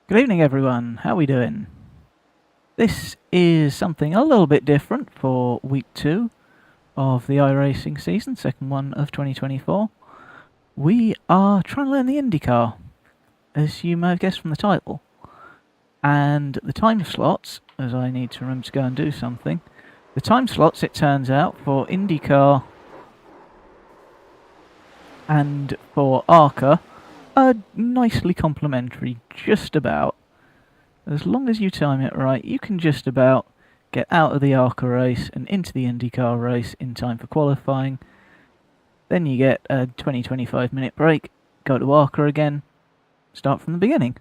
Good evening, everyone. How are we doing? This is something a little bit different for week 2 of the iRacing season, second one of 2024. We are trying to learn the Indycar, as you may have guessed from the title. And the time slots, as I need to remember to go and do something, the time slots, it turns out, for Indycar and for ARCA are nicely complementary, just about. As long as you time it right, you can just about get out of the ARCA race and into the Indycar race in time for qualifying. Then you get a 20-25 minute break, go to ARCA again, start from the beginning.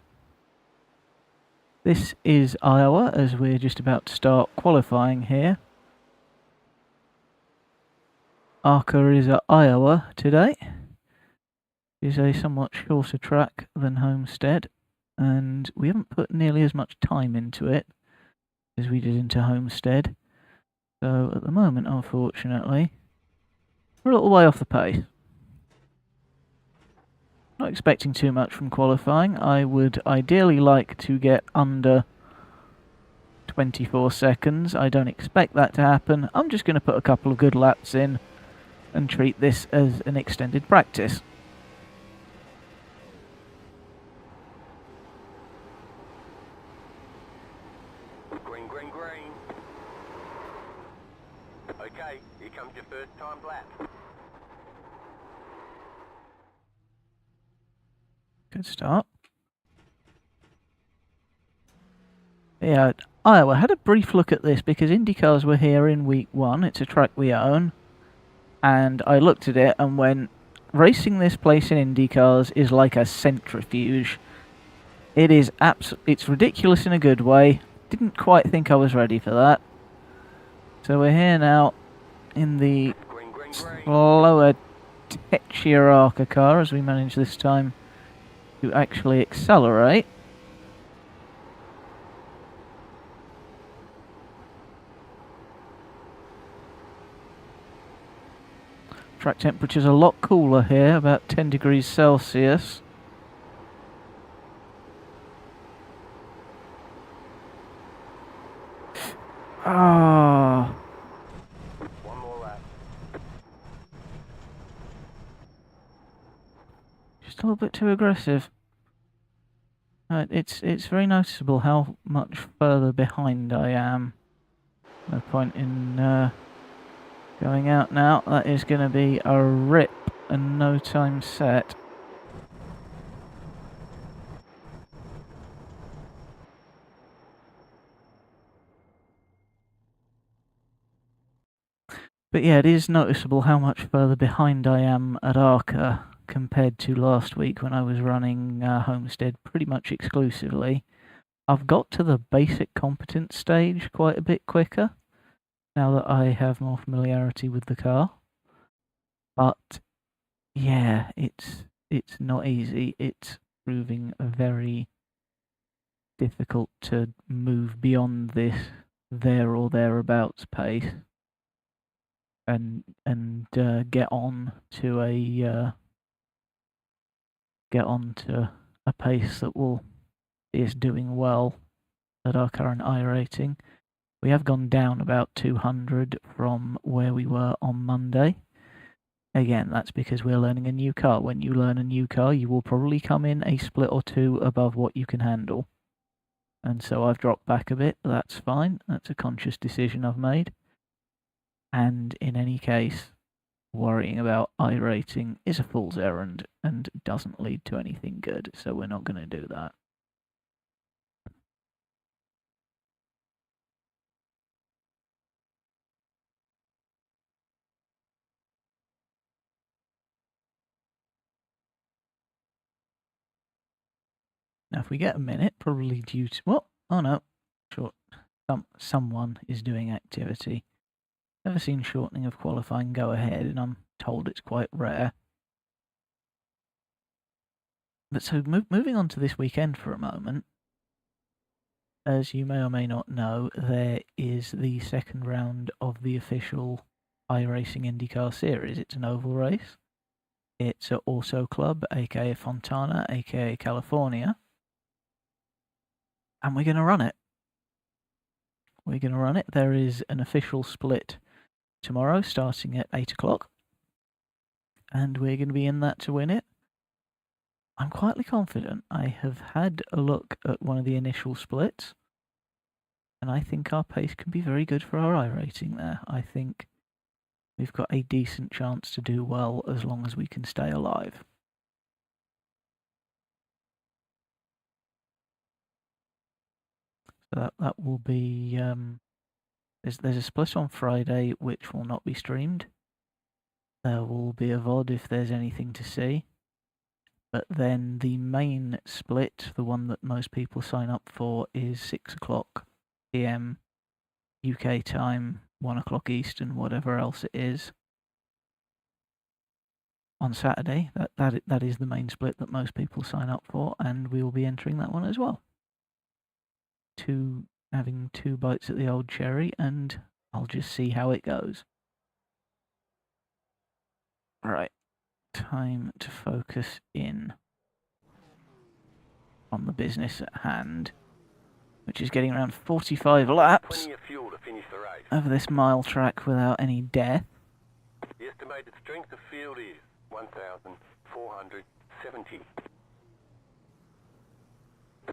This is Iowa, as we're just about to start qualifying here. ARCA is at Iowa today. It is a somewhat shorter track than Homestead, and we haven't put nearly as much time into it as we did into Homestead. So at the moment, unfortunately, we're a little way off the pace. Not expecting too much from qualifying. I would ideally like to get under 24 seconds. I don't expect that to happen. I'm just going to put a couple of good laps in and treat this as an extended practice. Green, green, green. Okay, here comes your first time lap. Good start. Yeah, Iowa had a brief look at this because IndyCars were here in week 1. It's a track we own. And I looked at it and went, racing this place in IndyCars is like a centrifuge. It is it's ridiculous in a good way. Didn't quite think I was ready for that. So we're here now in the slower, tetchier ARCA car as we manage this time to actually accelerate. Track temperature's a lot cooler here, about 10 degrees Celsius. Ah. One more lap. Just a little bit too aggressive. It's very noticeable how much further behind I am. No point in going out now. That is going to be a rip and no time set. But yeah, it is noticeable how much further behind I am at ARCA compared to last week when I was running Homestead pretty much exclusively. I've got to the basic competence stage quite a bit quicker now that I have more familiarity with the car. But yeah, it's not easy. It's proving very difficult to move beyond this there or thereabouts pace and get on to a pace that will is doing well at our current I rating. We have gone down about 200 from where we were on Monday. Again, that's because we're learning a new car. When you learn a new car, you will probably come in a split or two above what you can handle. And so I've dropped back a bit. That's fine. That's a conscious decision I've made. And in any case, worrying about I rating is a fool's errand and doesn't lead to anything good. So we're not going to do that. Now, if we get a minute, probably due to what? Oh no, short. Someone is doing activity. Never seen shortening of qualifying go ahead, and I'm told it's quite rare. But so moving on to this weekend for a moment, as you may or may not know, there is the second round of the official iRacing IndyCar series. It's an oval race. It's at Auto Club, aka Fontana, aka California. and we're going to run it. We're going to run it. There is an official split tomorrow starting at 8 o'clock, and we're going to be in that to win it. I'm quietly confident. I have had a look at one of the initial splits, and I think our pace can be very good for our iRating there. I think we've got a decent chance to do well as long as we can stay alive. So that will be... there's a split on Friday which will not be streamed. There will be a VOD if there's anything to see. But then the main split, the one that most people sign up for, is 6 o'clock PM UK time, 1 o'clock Eastern, whatever else it is, on Saturday. That is the main split that most people sign up for, and we will be entering that one as well. Having 2 bites at the old cherry, and I'll just see how it goes. Right, time to focus in on the business at hand, which is getting around 45 laps Plenty of fuel to finish the race. over this mile track without any death. The estimated strength of field is 1,470.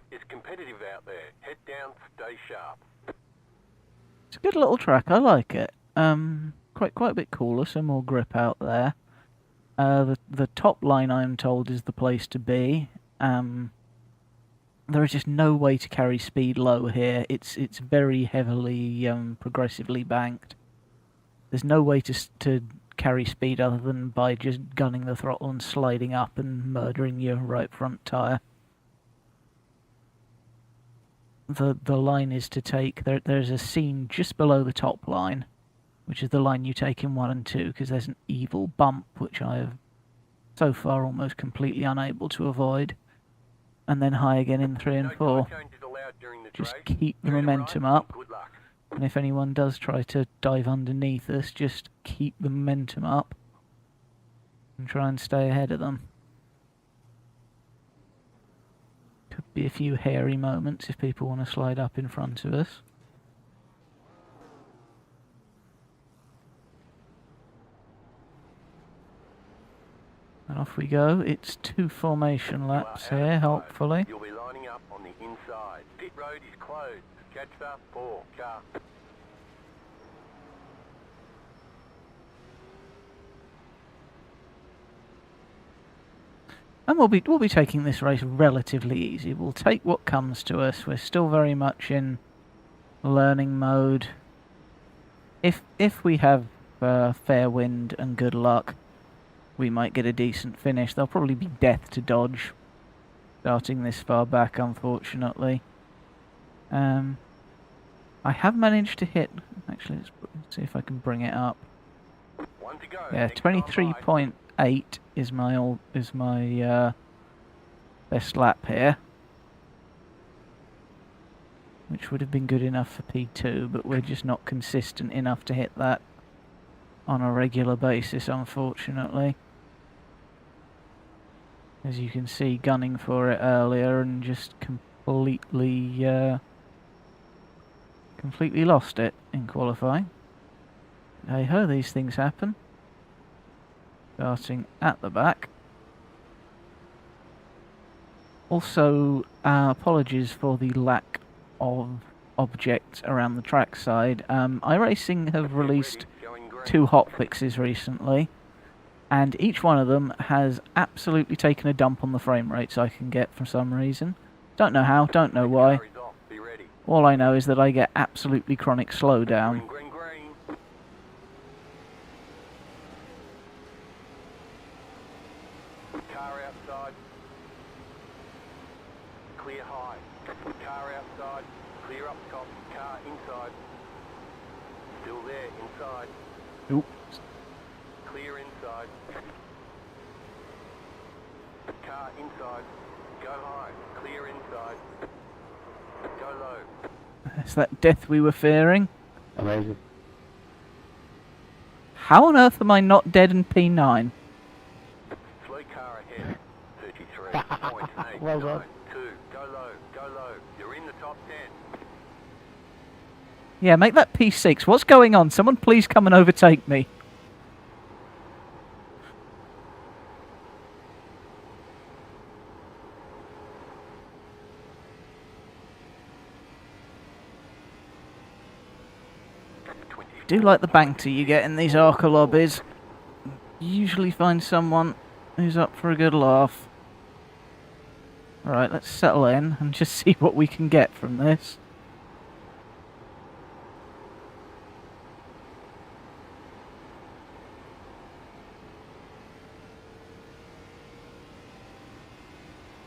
It's competitive out there. Head down, stay sharp. It's a good little track. I like it. Quite a bit cooler. Some more grip out there. The top line, I'm told, is the place to be. There is just no way to carry speed low here. It's very heavily progressively banked. There's no way to carry speed other than by just gunning the throttle and sliding up and murdering your right front tyre. The line is to take... There's a seam just below the top line, which is the line you take in 1 and 2, because there's an evil bump, which I have so far almost completely unable to avoid. And then high again in 3 and 4. Just keep the momentum up. And if anyone does try to dive underneath us, just keep the momentum up and try and stay ahead of them. Could be a few hairy moments if people want to slide up in front of us. And off we go. It's 2 formation laps here, hopefully. You'll be lining up on the inside. Pit road is closed. Catch the 4 car. And we'll be taking this race relatively easy. We'll take what comes to us. We're still very much in learning mode. If we have fair wind and good luck, we might get a decent finish. There'll probably be death to dodge starting this far back, unfortunately. I have managed to hit... Actually, let's see if I can bring it up. One to go. Yeah, 23.8 is my best lap here, which would have been good enough for P2, but we're just not consistent enough to hit that on a regular basis, unfortunately. As you can see, gunning for it earlier and just completely lost it in qualifying. Hey ho, these things happen. Starting at the back. Also, apologies for the lack of objects around the trackside. iRacing have released 2 hotfixes recently, and each one of them has absolutely taken a dump on the frame rates I can get for some reason. Don't know how, don't know why. All I know is that I get absolutely chronic slowdown. Green, green. Car outside. Clear high. Car outside. Clear up top. Car inside. Still there, inside. Oops. Clear inside. Car inside. Go high. Clear inside. Go low. It's that death we were fearing. Amazing. How on earth am I not dead in P9? Slow car ahead. 33.8. Well done. 2. Go low. Go low. You're in the top 10. Yeah, make that P6. What's going on? Someone please come and overtake me. Do like the banter you get in these ARCA lobbies. You usually find someone who's up for a good laugh. Alright, let's settle in and just see what we can get from this.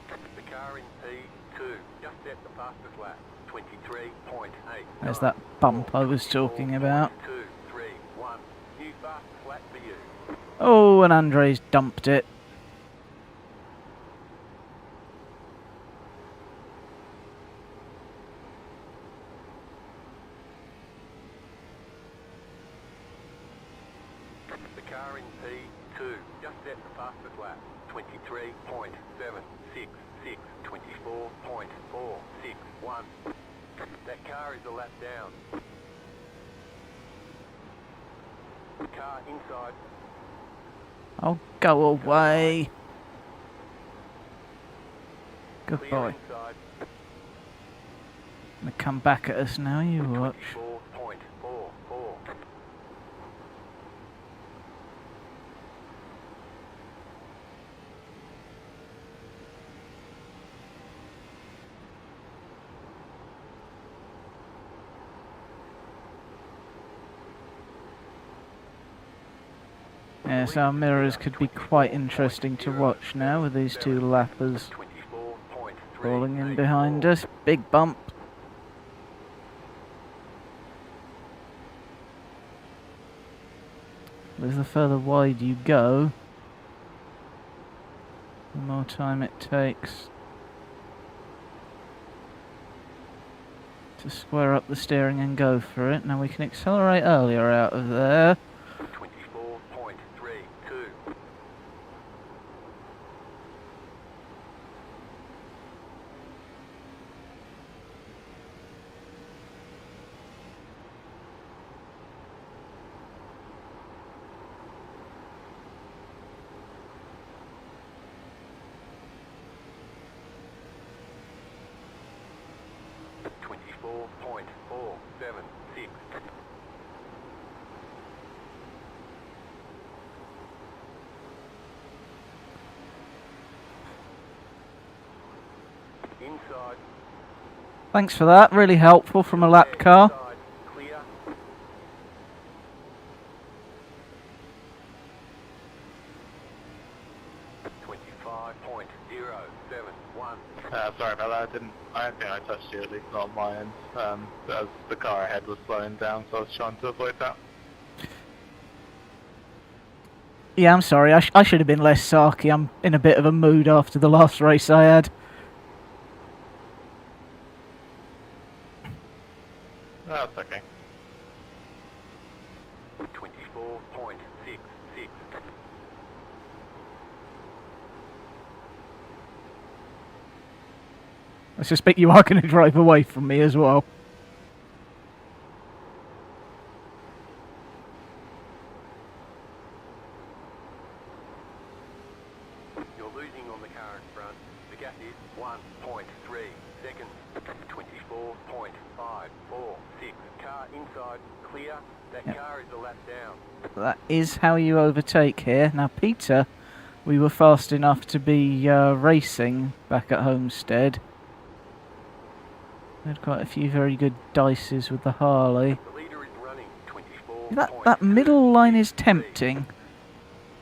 The car in P2 just set the fastest lap, 23.8. There's that bump I was talking about. 2, 3, 1. New fastest lap for you. Oh, and Andre's dumped it. The car in P2 just set the fastest lap, 23.766, 24.461. That car is a lap down. Car inside. Oh, go away. Good Clear boy. inside. Gonna come back at us now, you watch. 24.44. Yes, our mirrors could be quite interesting to watch now with these two lappers falling in behind us. Big bump. As the further wide you go, the more time it takes to square up the steering and go for it. Now we can accelerate earlier out of there. 24.32. Inside. Thanks for that, really helpful from a lap car. Inside. Clear. Sorry about that. I don't think I touched you, at least not on my end. As the car ahead was slowing down, so I was trying to avoid that. Yeah, I'm sorry, I should have been less sarky. I'm in a bit of a mood after the last race I had. That's okay. 24.66. I suspect you are going to drive away from me as well. You're losing on the car in front. The gap is 1.3 seconds. 24.546. Car inside. Clear. That car is a lap down. That is how you overtake here. Now, Peter, we were fast enough to be racing back at Homestead. We had quite a few very good dices with the Harley. The leader is running. 24. That middle line is tempting,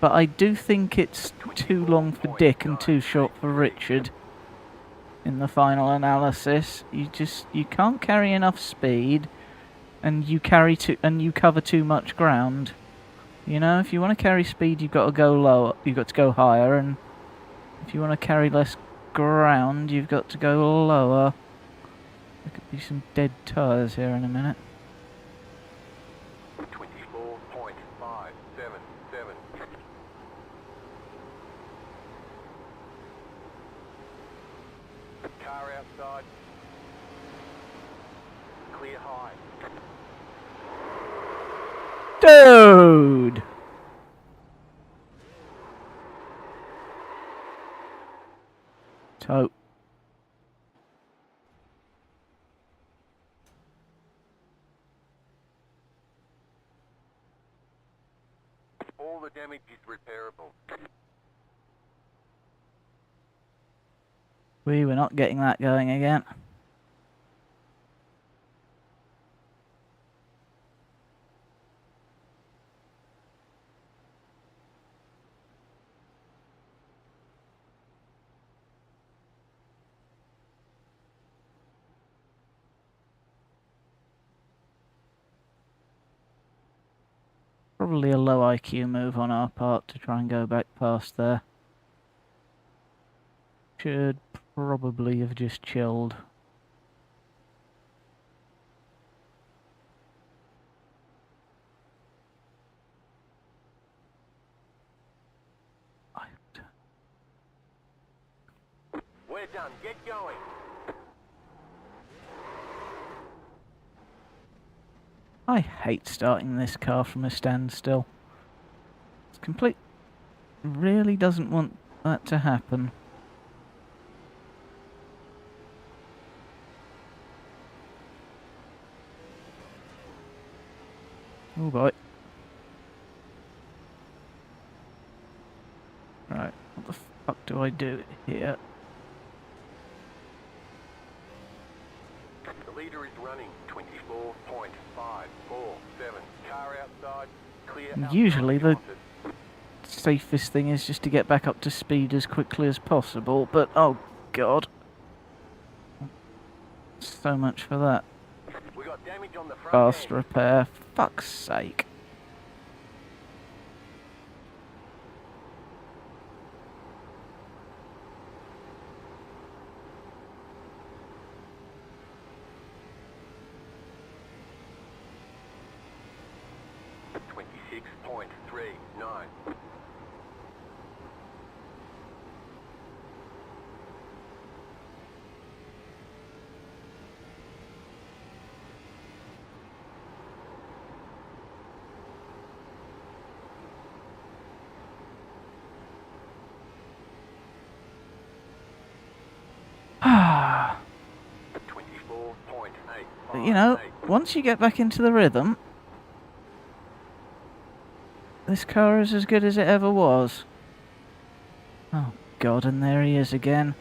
but I do think it's too long for Dick and too short for Richard. In the final analysis, you can't carry enough speed, and you cover too much ground. You know, if you want to carry speed, you've got to go lower. You've got to go higher, and if you want to carry less ground, you've got to go lower. There could be some dead tyres here in a minute. 24.577. Car outside. clear high. Dude! Toe. All the damage is repairable. We were not getting that going again. Probably a low IQ move on our part to try and go back past there. Should probably have just chilled. We're done. Get going. I hate starting this car from a standstill. It's complete. Really doesn't want that to happen. Oh boy. Right, what the fuck do I do here? The leader is running 24.547. Car outside. Clear. And outside usually the wanted. safest thing is just to get back up to speed as quickly as possible, but oh god. So much for that. We got damage on the front Fast end. repair, fuck's sake. But you know, once you get back into the rhythm, this car is as good as it ever was. Oh god, and there he is again.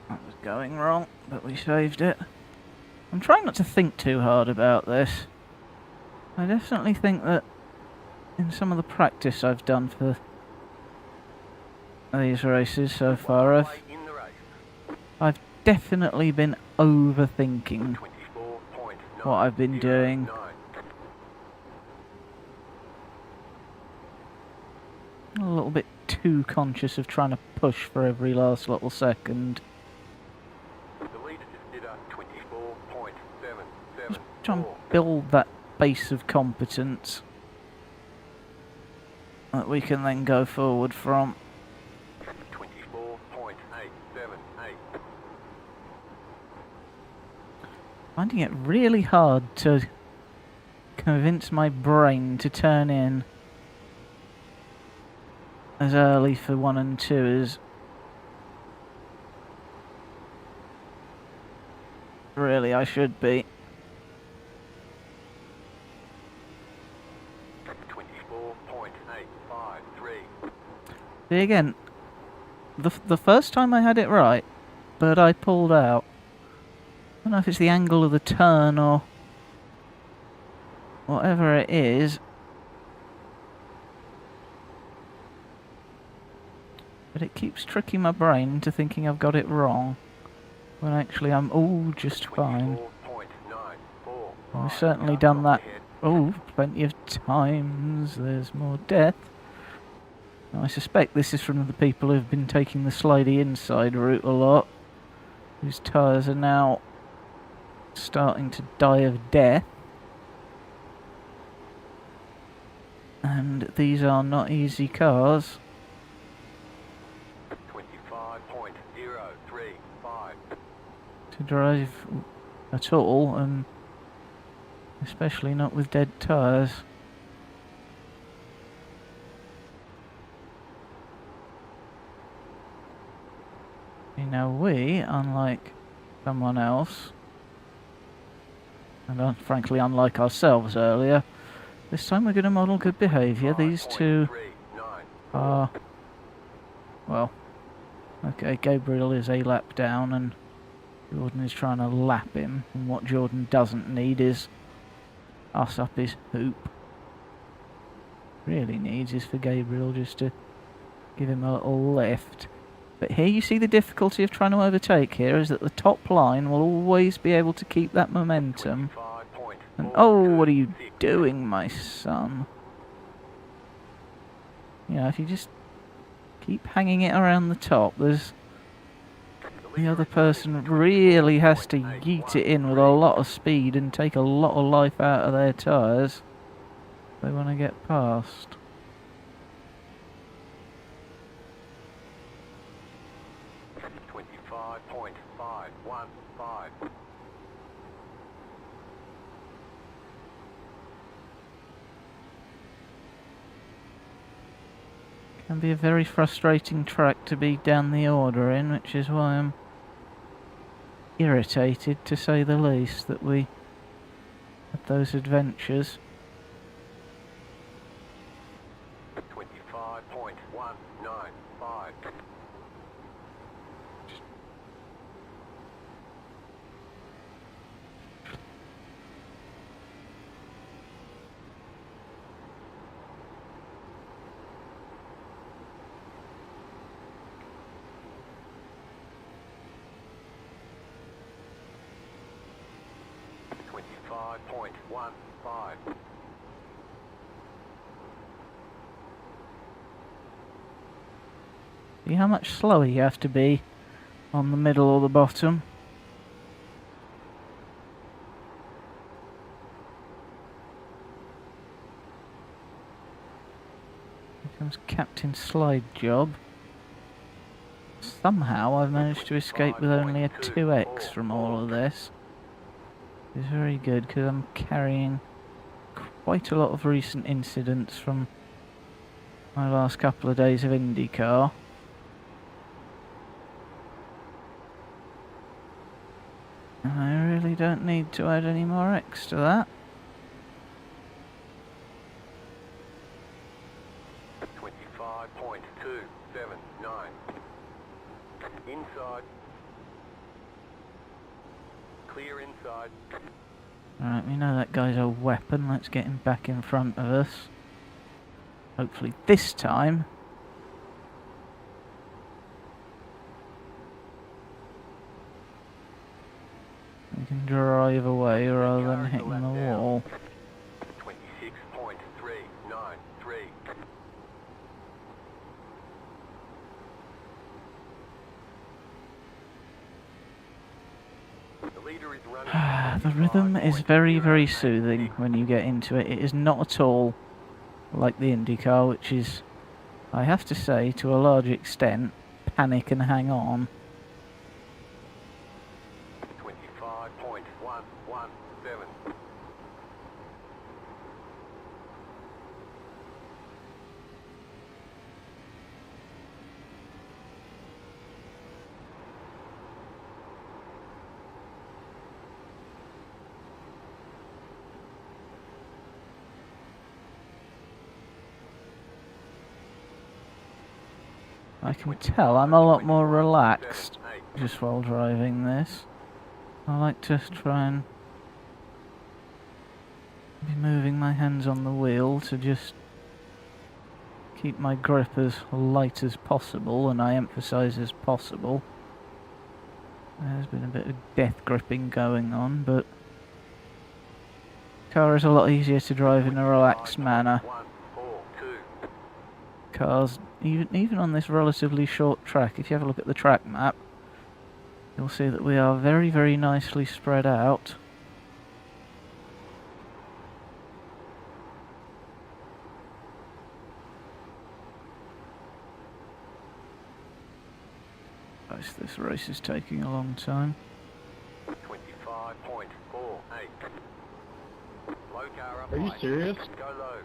That was going wrong, but we saved it. I'm trying not to think too hard about this. I definitely think that in some of the practice I've done for these races so far, I've definitely been overthinking what I've been doing. A little bit too conscious of trying to push for every last little second. Just try and build that base of competence that we can then go forward from. 24.878. Finding it really hard to convince my brain to turn in as early for 1 and 2 as really I should be. 24.853. See again, the first time I had it right, but I pulled out. I don't know if it's the angle of the turn or whatever it is, but it keeps tricking my brain into thinking I've got it wrong, when actually I'm all just fine. 24.94. We've certainly done that, plenty of times. There's more death. Now, I suspect this is from the people who've been taking the slidey inside route a lot, whose tyres are now starting to die of death. And these are not easy cars. 25.035. To drive at all, and especially not with dead tyres. Now we, unlike someone else, and frankly unlike ourselves earlier, this time we're going to model good behaviour. These two are, well, okay, Gabriel is a lap down and Jordan is trying to lap him, and what Jordan doesn't need is us up his hoop. Really needs is for Gabriel just to give him a little lift. But here you see the difficulty of trying to overtake here, is that the top line will always be able to keep that momentum. And oh, what are you doing, my son? You know, if you just keep hanging it around the top, there's... the other person really has to yeet it in with a lot of speed and take a lot of life out of their tyres if they want to get past. Can be a very frustrating track to be down the order in, which is why I'm irritated, to say the least, that we had those adventures. 25.195. See how much slower you have to be on the middle or the bottom. Here comes Captain Slide Job. Somehow I've managed to escape with only a 2x from all of this. It's very good because I'm carrying quite a lot of recent incidents from my last couple of days of Indycar. And I really don't need to add any more X to that. 25.279. Inside. Clear inside. Alright, we know that guy's a weapon. Let's get him back in front of us. Hopefully this time we can drive away rather than hitting the wall. 26.393. The rhythm is very, very soothing when you get into it. It is not at all like the Indycar, which is, I have to say, to a large extent, panic and hang on. 25.117. I can tell I'm a lot more relaxed just while driving this. I like to try and Be moving my hands on the wheel to just keep my grip as light as possible, and I emphasise as possible. There's been a bit of death gripping going on, but the car is a lot easier to drive in a relaxed manner. Cars, even on this relatively short track, if you have a look at the track map, you'll see that we are very, very nicely spread out. This race is taking a long time. 25.48. Low car up. Are you serious? Go low.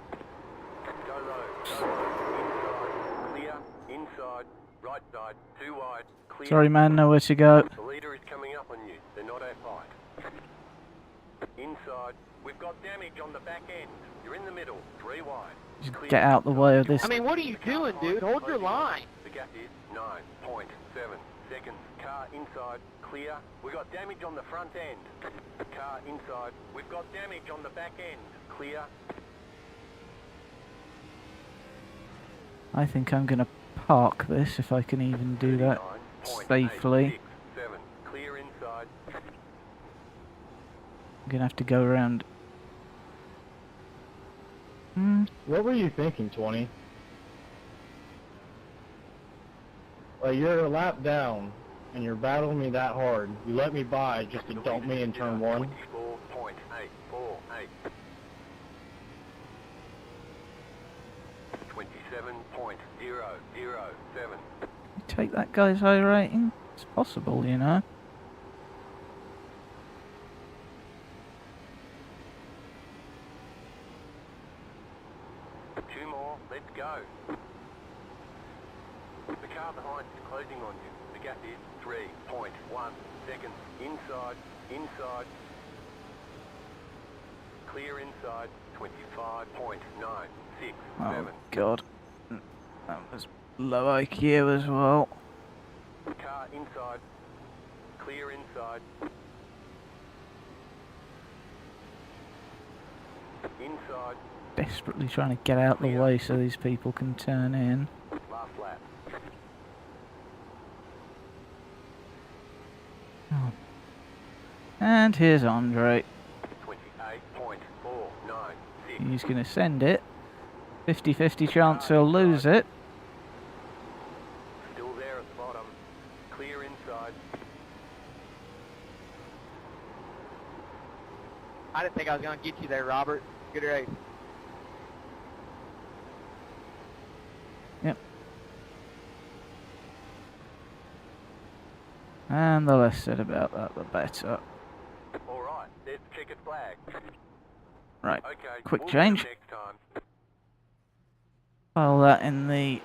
Go low. Go low. Inside. Clear. Inside. Right side. Too wide. Clear. Sorry man, nowhere to go. The leader is coming up on you. They're not at fight. Inside. We've got damage on the back end. You're in the middle. 3 wide. Just get out the way of this. I mean, what are you doing, dude? Hold your line. The gap is 9.7 seconds. Car inside. Clear. We've got damage on the front end. Car inside. We've got damage on the back end. Clear. I think I'm going to park this if I can even do that safely. 7. Clear inside. I'm going to have to go around. What were you thinking, 20? Like, you're a lap down, and you're battling me that hard. You let me by just to dump me in turn 1. 24.848. .007. Take that guy's high rating? It's possible, you know. Two more, let's go. The car behind is closing on you. The gap is 3.1 seconds. Inside, inside. Clear inside, 25.967. Oh god. That was low IQ as well. Car inside. Clear inside. Inside. Desperately trying to get out the way so these people can turn in. Last lap. Oh. And here's Andre. 28.496. He's going to send it. 50-50 chance he'll lose it. Still there at the bottom. Clear inside. I didn't think I was going to get you there, Robert. Good race. Yep. And the less said about that, the better. Alright, there's the checkered flag. Right, Okay, quick we'll change. do it next time. File that in the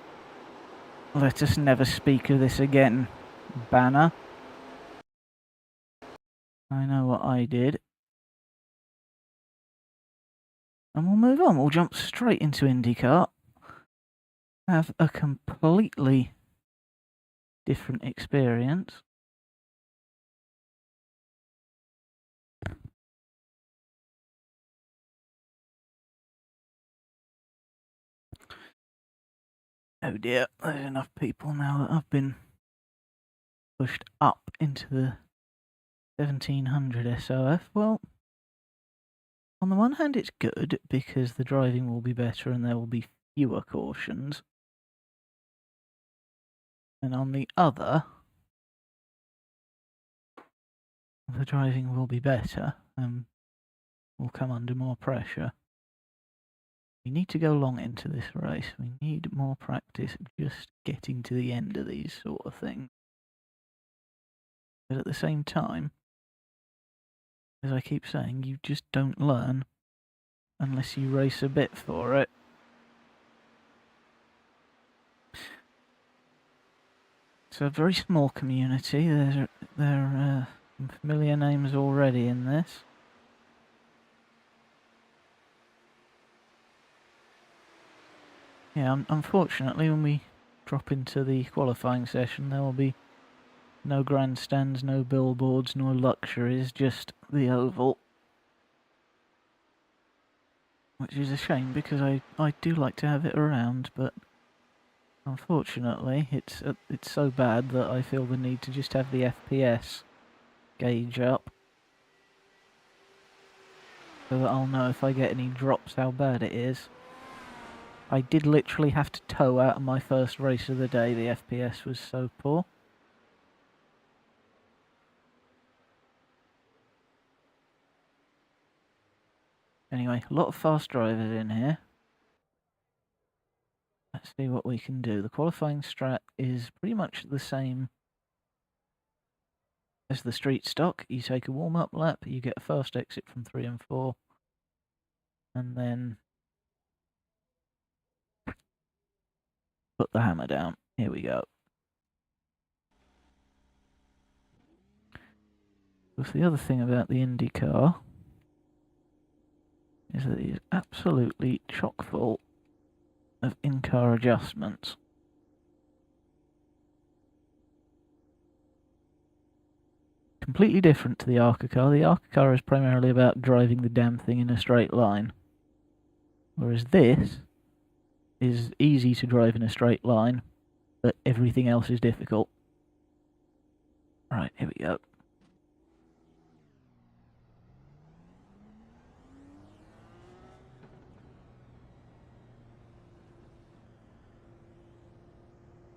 "Let us never speak of this again" banner. I know what I did. And we'll move on. We'll jump straight into Indycar. Have a completely different experience. Oh dear, there's enough people now that I've been pushed up into the 1700 SOF. Well, on the one hand it's good because the driving will be better and there will be fewer cautions. And on the other, the driving will be better and will come under more pressure. We need to go long into this race. We need more practice just getting to the end of these sort of things. But at the same time, as I keep saying, you just don't learn unless you race a bit for it. It's a very small community. There are some familiar names already in this. Yeah, unfortunately, when we drop into the qualifying session, there will be no grandstands, no billboards, no luxuries, just the oval. which is a shame because I do like to have it around, but unfortunately it's so bad that I feel the need to just have the FPS gauge up so that I'll know if I get any drops how bad it is. I did literally have to tow out of my first race of the day, the FPS was so poor. Anyway, a lot of fast drivers in here. Let's see what we can do. The qualifying strat is pretty much the same as the street stock. You take a warm-up lap, you get a fast exit from 3 and 4, and then put the hammer down. Here we go. Because the other thing about the Indycar is that it is absolutely chock full of in-car adjustments. Completely different to the ARCA car. The ARCA car is primarily about driving the damn thing in a straight line. Whereas this is easy to drive in a straight line, but everything else is difficult. Right, here we go.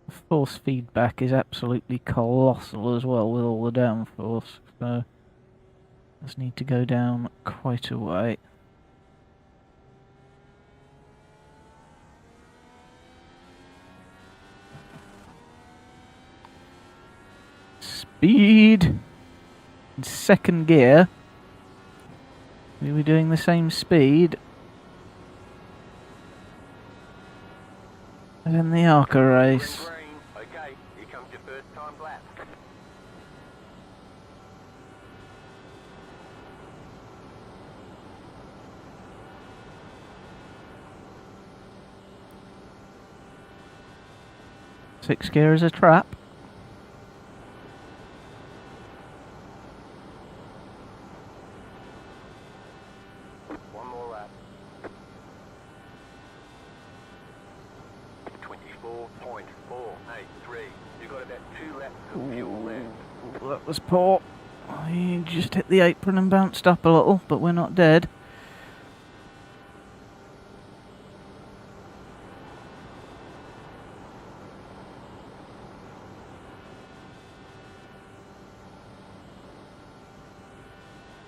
The force feedback is absolutely colossal as well with all the downforce, so just need to go down quite a way. Speed! In second gear. Are we doing the same speed as in the ARCA race? Green. Okay, here comes your first time lap. Sixth gear is a trap. One more lap. 24.483. You've got about 2 laps of fuel left. That was poor. I just hit the apron and bounced up a little, but we're not dead.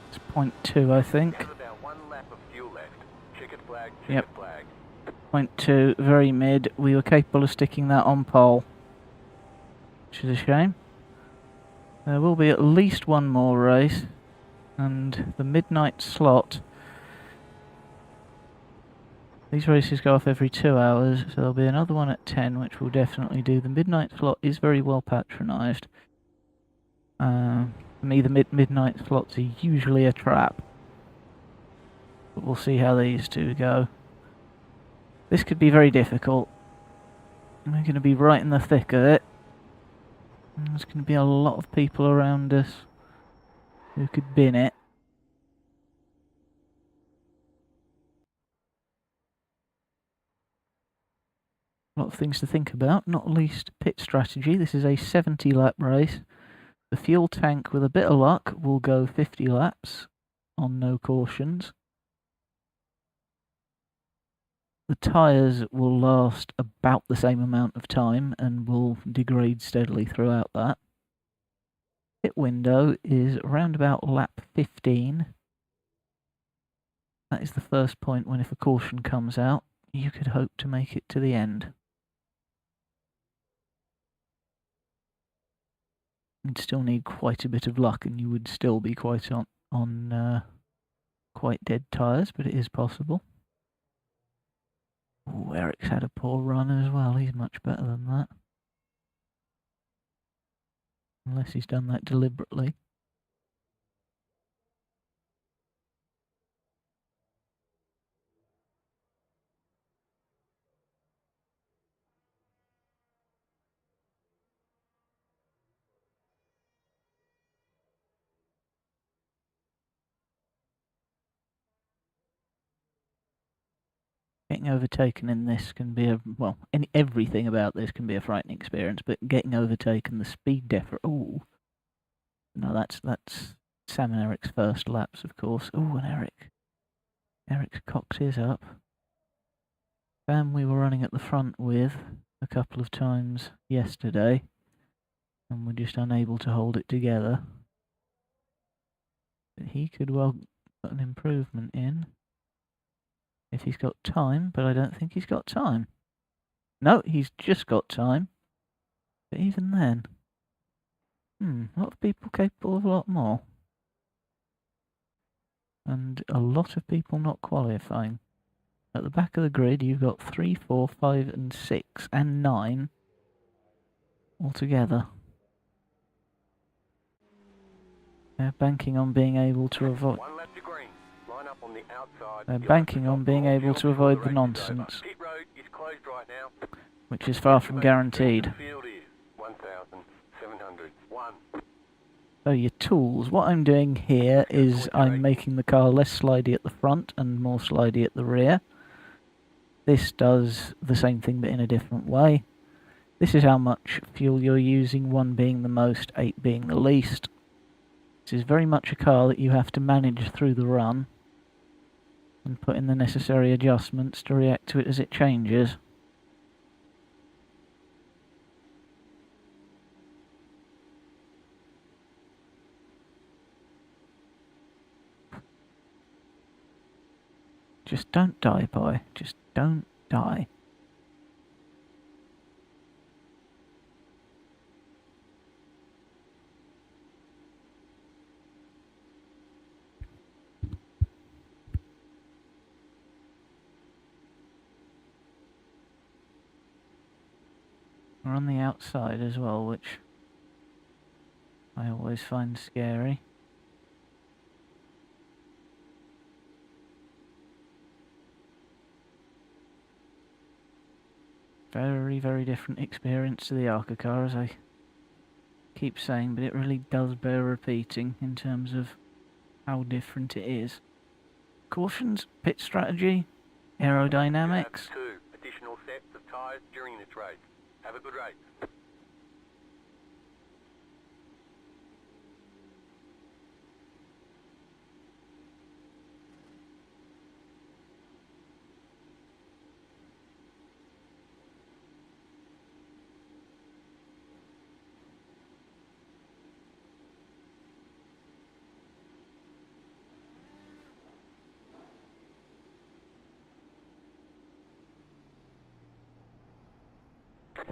It's 0.2, I think. Have about 1 lap of fuel left. Checkered flag, checkered Yep. flag. 0.2, very mid. We were capable of sticking that on pole, which is a shame. There will be at least one more race, and the midnight slot. These races go off every 2 hours, so there'll be another one at 10, which we'll definitely do. The midnight slot is very well patronised. For me, the midnight slots are usually a trap. But we'll see how these two go. This could be very difficult. We're going to be right in the thick of it. And there's going to be a lot of people around us who could bin it. A lot of things to think about, not least pit strategy. This is a 70 lap race. The fuel tank, with a bit of luck, will go 50 laps on no cautions. The tyres will last about the same amount of time and will degrade steadily throughout that. Pit window is around about lap 15. That is the first point when, if a caution comes out, you could hope to make it to the end. You'd still need quite a bit of luck and you would still be quite on quite dead tyres, but it is possible. Oh, Eric's had a poor run as well. He's much better than that. Unless he's done that deliberately. Getting overtaken in this can be a, well, everything about this can be a frightening experience, but getting overtaken, the speed difference, ooh. No, that's Sam and Eric's first laps, of course. Ooh, and Eric's cocked his up. Sam we were running at the front with a couple of times yesterday, and we're just unable to hold it together. But he could well put an improvement in. If he's got time, but I don't think he's got time. No, he's just got time. But even then, a lot of people capable of a lot more. And a lot of people not qualifying. At the back of the grid, you've got 3, 4, 5, and 6, and 9 altogether. They're banking on being able to avoid. One lap to green. Line up on the outside. They're banking on being able to avoid the nonsense, Pit road is closed right now. which is far from guaranteed. Field is 1,701. So your tools, what I'm doing here is I'm making the car less slidey at the front and more slidey at the rear. This does the same thing but in a different way. This is how much fuel you're using, 1 being the most, 8 being the least. This is very much a car that you have to manage through the run and put in the necessary adjustments to react to it as it changes. Just don't die, boy. Just don't die. We're on the outside as well, which I always find scary. Very, very different experience to the ARCA car, as I keep saying, but it really does bear repeating in terms of how different it is. Cautions, pit strategy, aerodynamics. 2 additional sets of tyres during this race. Have a good race.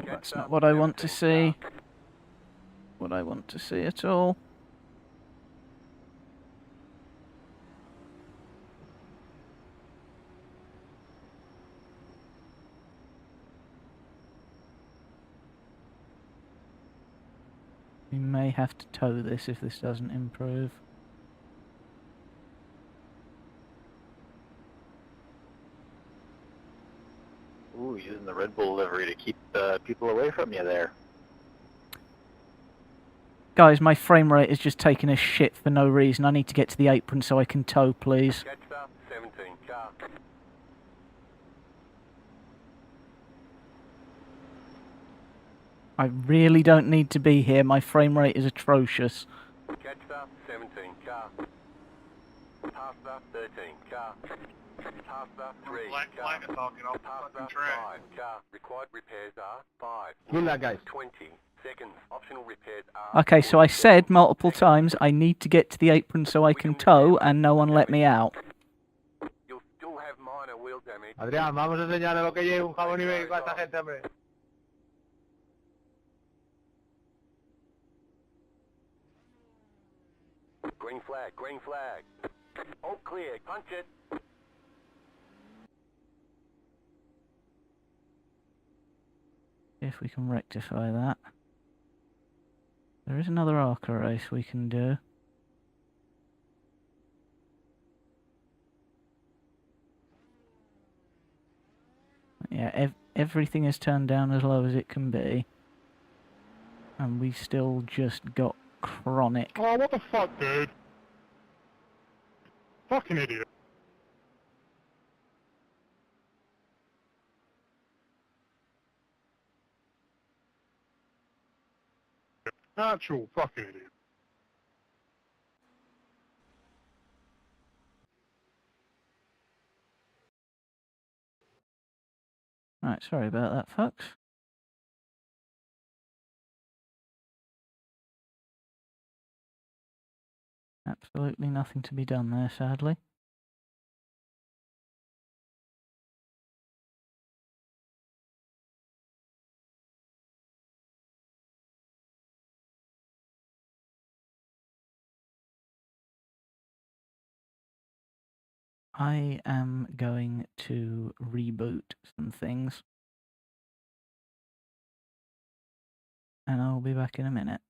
That's not what I want to see. What I want to see at all. We may have to tow this if this doesn't improve. Ooh, using the Red Bull livery to keep people away from you there. Guys, my frame rate is just taking a shit for no reason. I need to get to the apron so I can tow, please. Catch up, 17 car. I really don't need to be here. My frame rate is atrocious. Catch up, 17 car. Pass up, 13 car. Pass up, 3 car. Pass up, 5 car. Required repairs are 5. Good luck, guys. 20 seconds. Optional repairs are... Okay, so I said multiple times I need to get to the apron so I can tow, and no one let me out. You'll still have minor wheel damage. Adrián, vamos a enseñarle lo que lleva un jabón y medio a esta gente, hombre. Green flag, green flag. All clear, punch it. See if we can rectify that. There is another ARCA race we can do. Yeah, everything is turned down as low as it can be. And we still just got chronic. Oh, what the fuck, dude? Fucking idiot. Actual fucking idiot. Right, sorry about that, folks. Absolutely nothing to be done there, sadly. I am going to reboot some things, and I'll be back in a minute.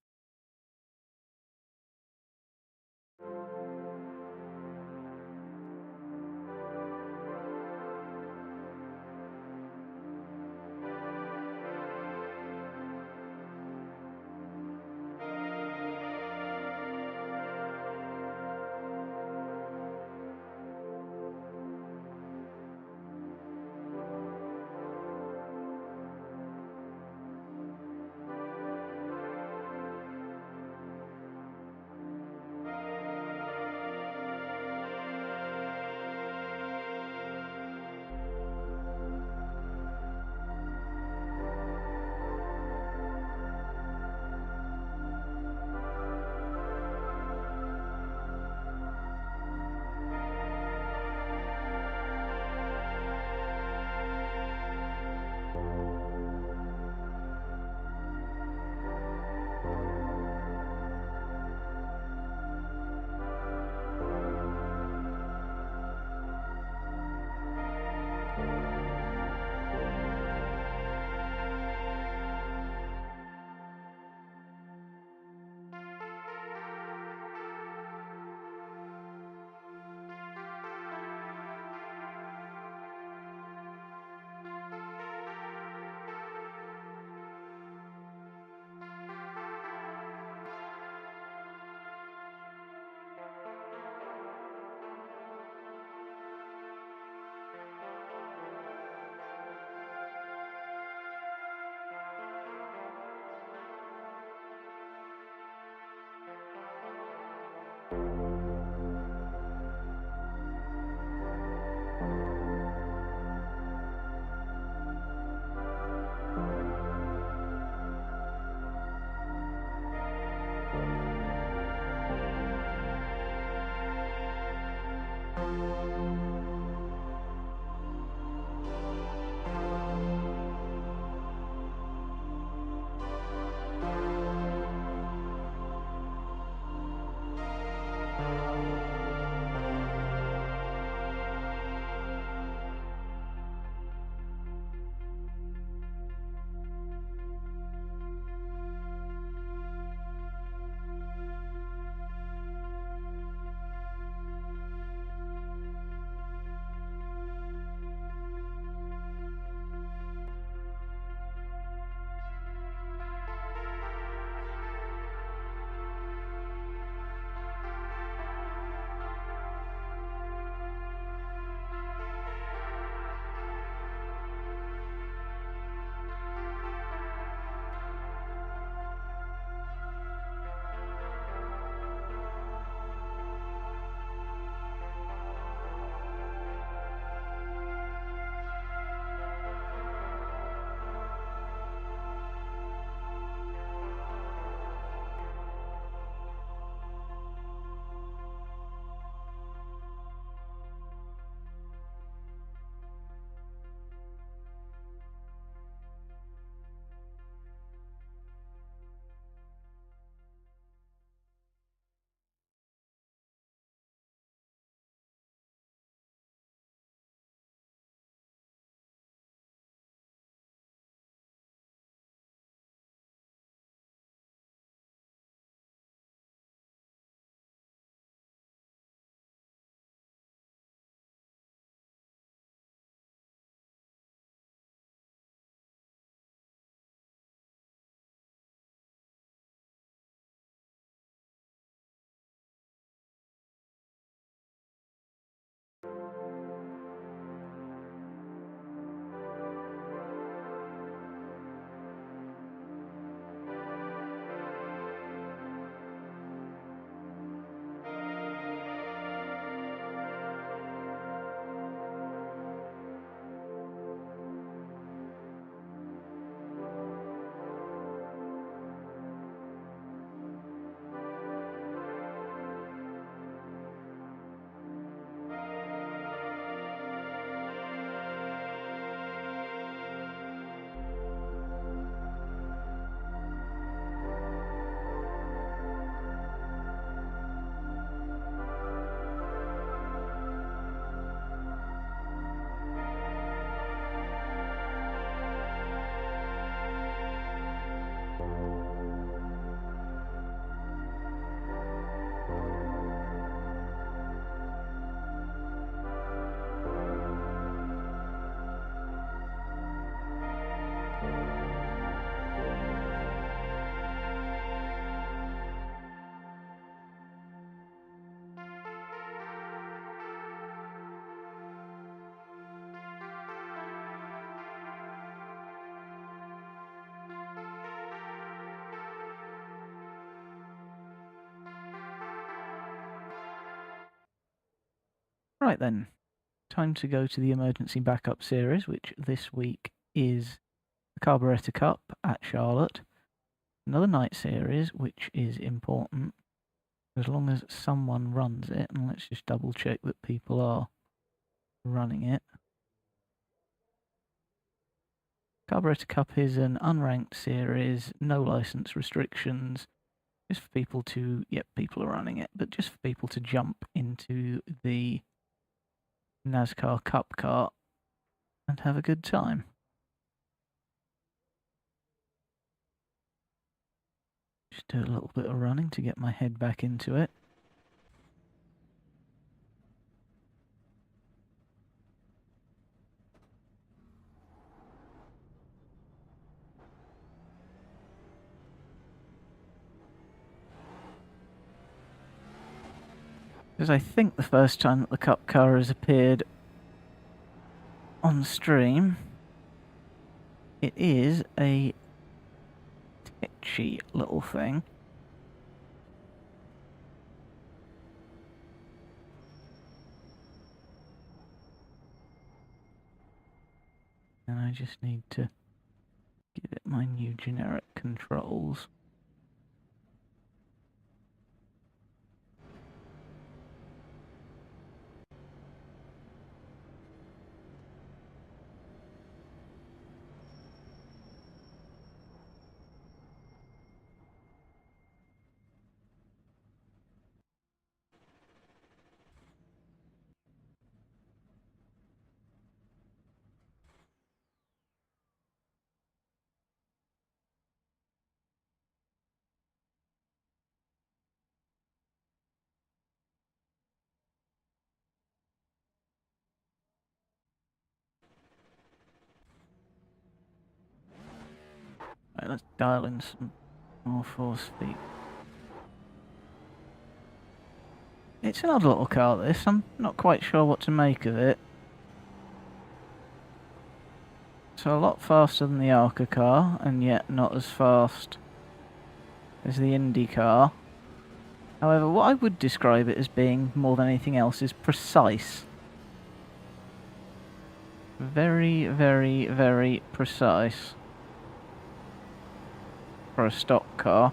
Right then, time to go to the emergency backup series, which this week is the Carburetor Cup at Charlotte. Another night series, which is important as long as someone runs it, and let's just double check that people are running it. Carburetor Cup is an unranked series, no license restrictions, just for people to, yep, people are running it, but just for people to jump into the NASCAR Cup car and have a good time. Just do a little bit of running to get my head back into it. Because I think the first time that the Cup car has appeared on stream, it is a tetchy little thing. And I just need to give it my new generic controls. Right, let's dial in some more force feet. It's an odd little car, this. I'm not quite sure what to make of it. So a lot faster than the ARCA car, and yet not as fast as the Indycar. However, what I would describe it as being more than anything else is precise. Very, very, very precise for a stock car.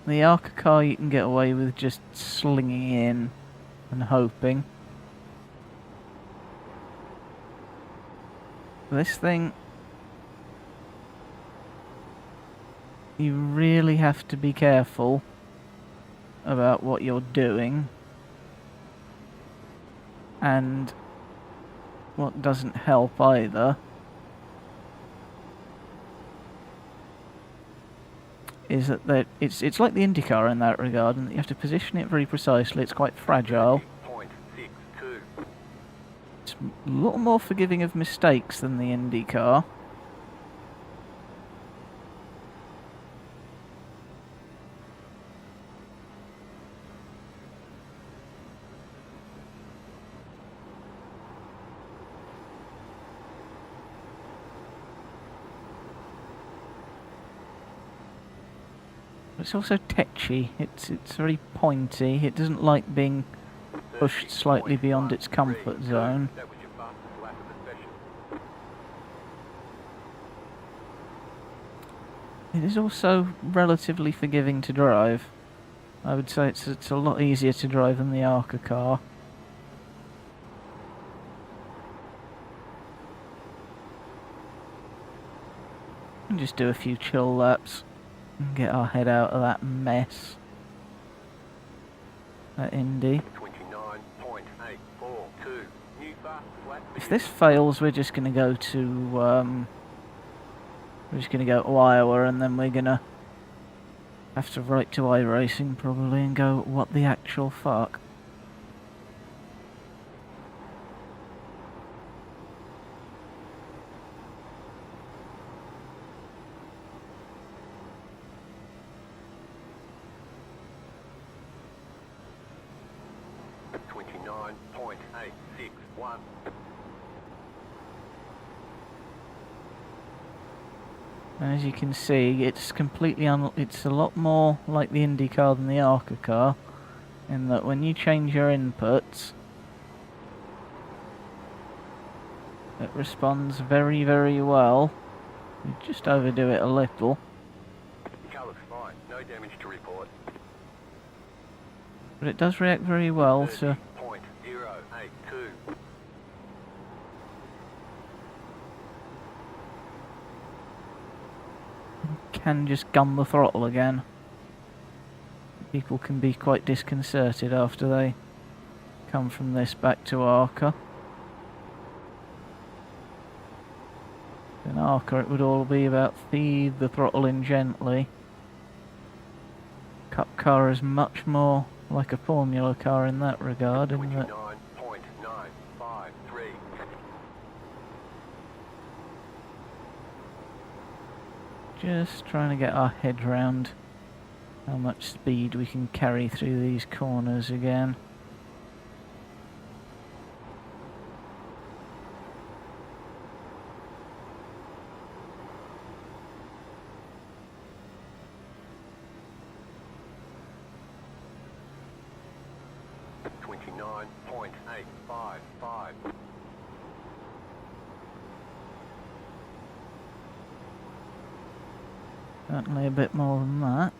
The ARCA car you can get away with just slinging in and hoping. This thing, you really have to be careful about what you're doing, and what doesn't help either is that it's like the Indycar in that regard, and you have to position it very precisely. It's quite fragile. It's a lot more forgiving of mistakes than the Indycar. It's also tetchy. It's very pointy. It doesn't like being pushed slightly beyond its comfort zone. It is also relatively forgiving to drive. I would say it's a lot easier to drive than the ARCA car. And just do a few chill laps and get our head out of that mess at Indy. If this fails, we're just going to go to Iowa, and then we're going to have to write to iRacing probably and go, what the actual fuck? And as you can see, it's completely it's a lot more like the Indycar than the ARCA car, in that when you change your inputs, it responds very, very well. You just overdo it a little. Car looks fine. No damage to report. But it does react very well to... 30.082. Can just gun the throttle again. People can be quite disconcerted after they come from this back to ARCA. In ARCA it would all be about feed the throttle in gently. Cup car is much more like a formula car in that regard, in that 29.953. just trying to get our head round how much speed we can carry through these corners again. .855. Certainly a bit more than that.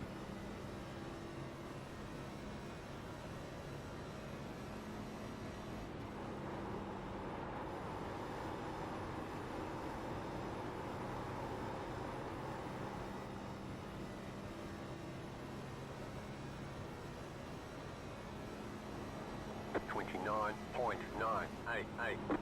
.988.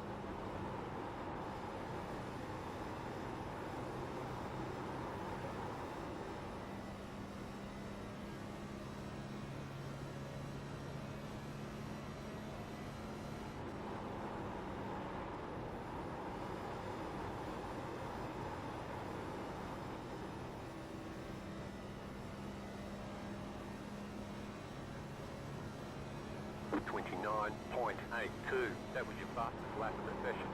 .82. That was your fastest lap of the session.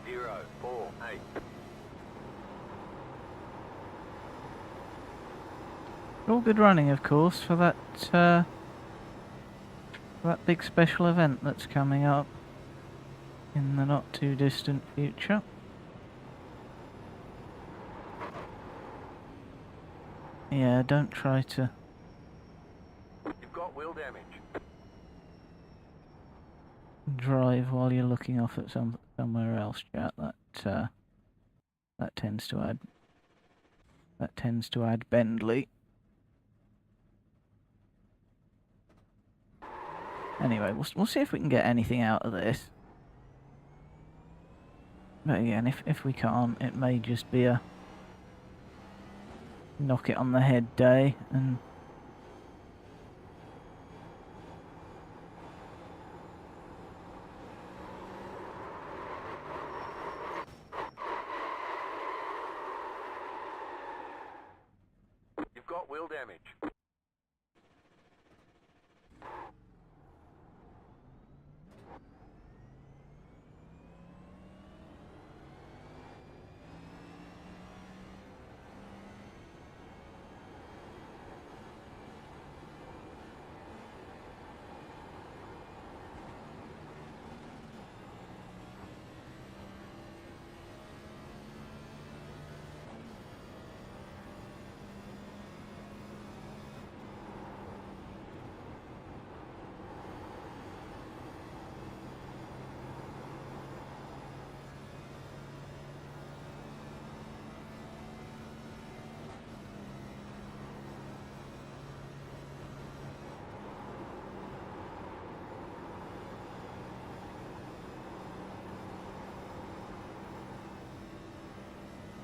.048. All good running, of course, for that big special event that's coming up in the not too distant future. Yeah, don't try to... You've got wheel damage. drive while you're looking off at somewhere else, chat. That tends to add Bentley. Anyway, we'll see if we can get anything out of this. But again, if we can't, it may just be a knock it on the head day, and You've got wheel damage.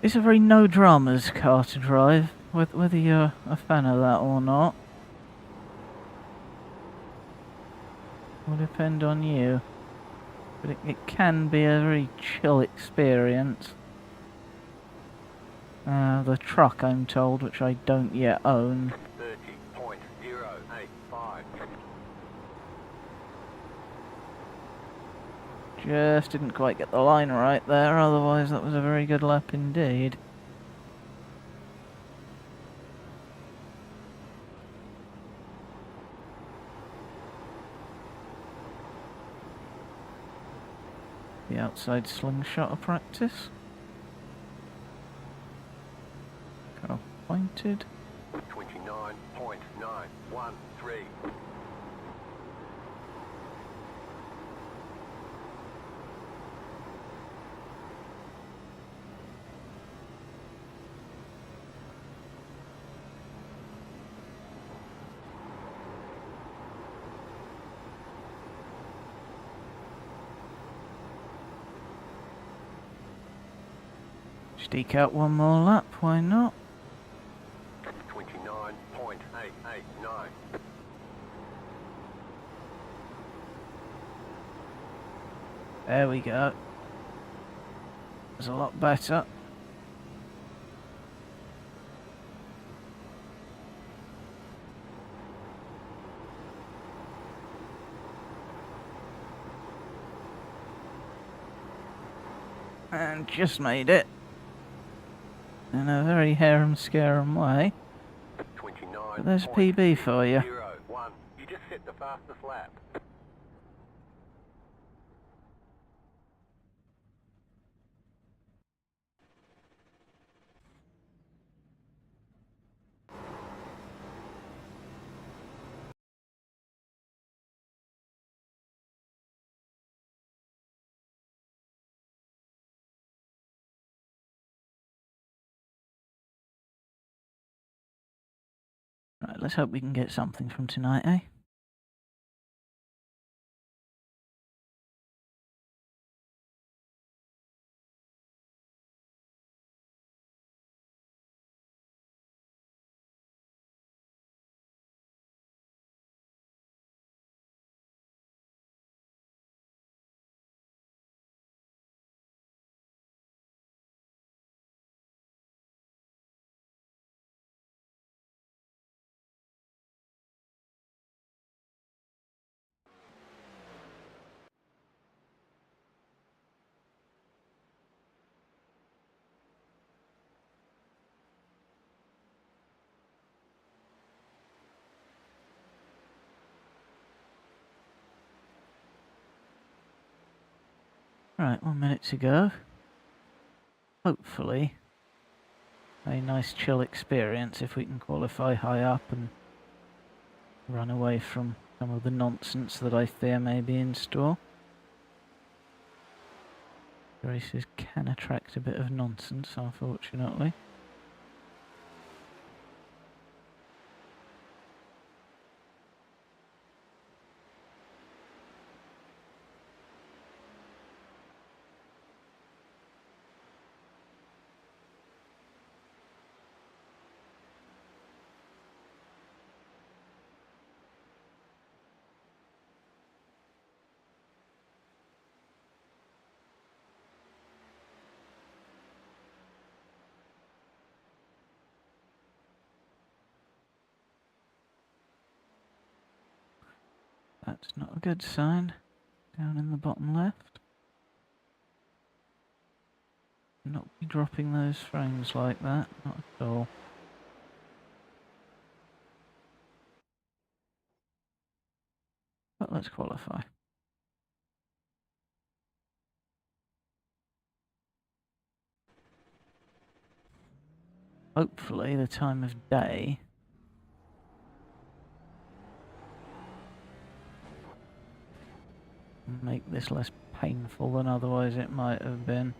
it's a very no dramas car to drive, whether you're a fan of that or not. depend on you. But it can be a very chill experience. The truck, I'm told, which I don't yet own. 30.085. Just didn't quite get the line right there, otherwise that was a very good lap indeed. The outside slingshot of practice. Karl pointed. 29.913. Just eke out one more lap, why not? 29.889. There we go. It's a lot better. And just made it. In a very harum-scarum way. 29. But there's a PB for you. 01. You just hit the fastest lap. Right, let's hope we can get something from tonight, eh? Right, 1 minute to go. Hopefully, a nice chill experience if we can qualify high up and run away from some of the nonsense that I fear may be in store. Races can attract a bit of nonsense, unfortunately. That's not a good sign. Down in the bottom left. Not be dropping those frames like that, not at all. But let's qualify. Hopefully the time of day will make this less painful than otherwise it might have been.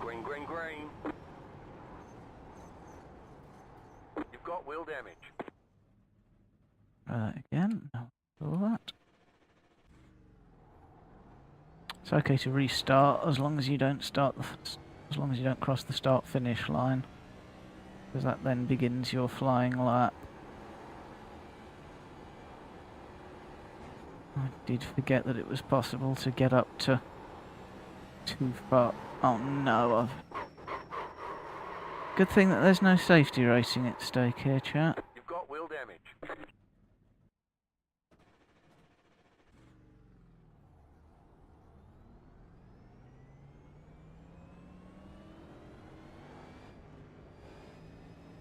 Green, green, green. You've got wheel damage. Again, no, all that. It's okay to restart as long as you don't as long as you don't cross the start-finish line, because that then begins your flying lap. I did forget that it was possible to get up to too far. Oh no, Good thing that there's no safety racing at stake here, chat. You've got wheel damage.